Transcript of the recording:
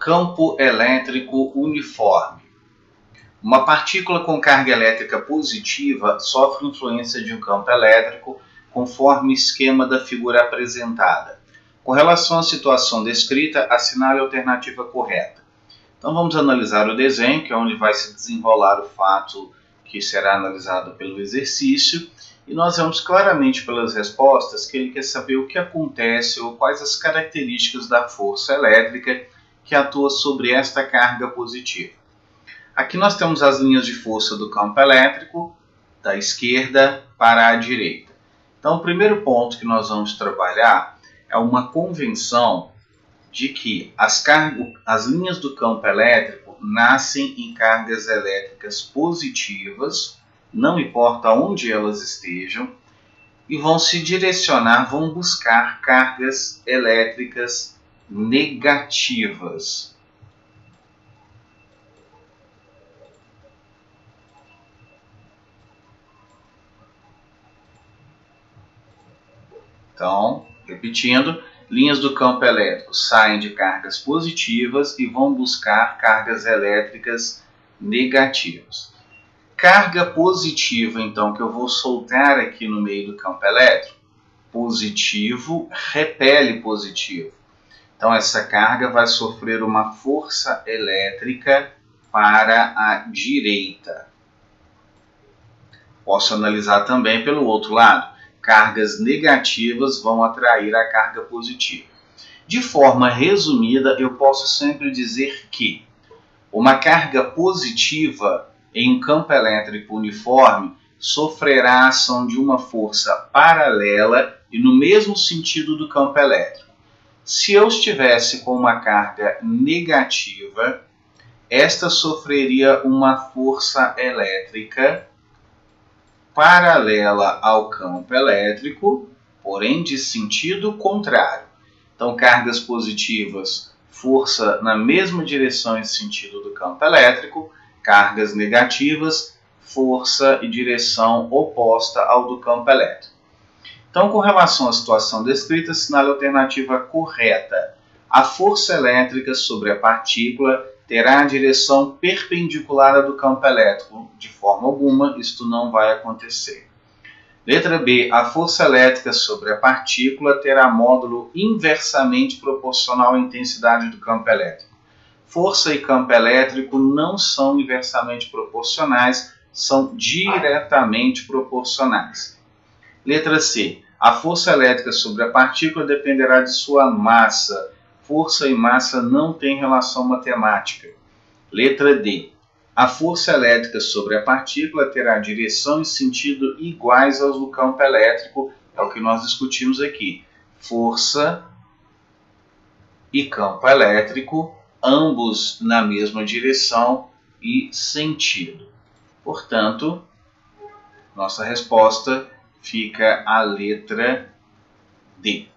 Campo elétrico uniforme. Uma partícula com carga elétrica positiva sofre influência de um campo elétrico conforme o esquema da figura apresentada. Com relação à situação descrita, assinale a alternativa correta. Então vamos analisar o desenho, que é onde vai se desenrolar o fato que será analisado pelo exercício, e nós vemos claramente pelas respostas que ele quer saber o que acontece ou quais as características da força elétrica que atua sobre esta carga positiva. Aqui nós temos as linhas de força do campo elétrico, da esquerda para a direita. Então o primeiro ponto que nós vamos trabalhar é uma convenção de que as linhas do campo elétrico nascem em cargas elétricas positivas, não importa onde elas estejam, e vão se direcionar, vão buscar cargas elétricas negativas. Então, repetindo, linhas do campo elétrico saem de cargas positivas e vão buscar cargas elétricas negativas. Carga positiva, então, que eu vou soltar aqui no meio do campo elétrico, positivo repele positivo. Então, essa carga vai sofrer uma força elétrica para a direita. Posso analisar também pelo outro lado. Cargas negativas vão atrair a carga positiva. De forma resumida, eu posso sempre dizer que uma carga positiva em um campo elétrico uniforme sofrerá a ação de uma força paralela e no mesmo sentido do campo elétrico. Se eu estivesse com uma carga negativa, esta sofreria uma força elétrica paralela ao campo elétrico, porém de sentido contrário. Então, cargas positivas, força na mesma direção e sentido do campo elétrico, cargas negativas, força e direção oposta ao do campo elétrico. Então, com relação à situação descrita, assinale a alternativa correta. A força elétrica sobre a partícula terá a direção perpendicular à do campo elétrico. De forma alguma, isto não vai acontecer. Letra B. A força elétrica sobre a partícula terá módulo inversamente proporcional à intensidade do campo elétrico. Força e campo elétrico não são inversamente proporcionais, são diretamente proporcionais. Letra C. A força elétrica sobre a partícula dependerá de sua massa. Força e massa não têm relação matemática. Letra D. A força elétrica sobre a partícula terá direção e sentido iguais aos do campo elétrico, é o que nós discutimos aqui. Força e campo elétrico, ambos na mesma direção e sentido. Portanto, nossa resposta fica a letra D.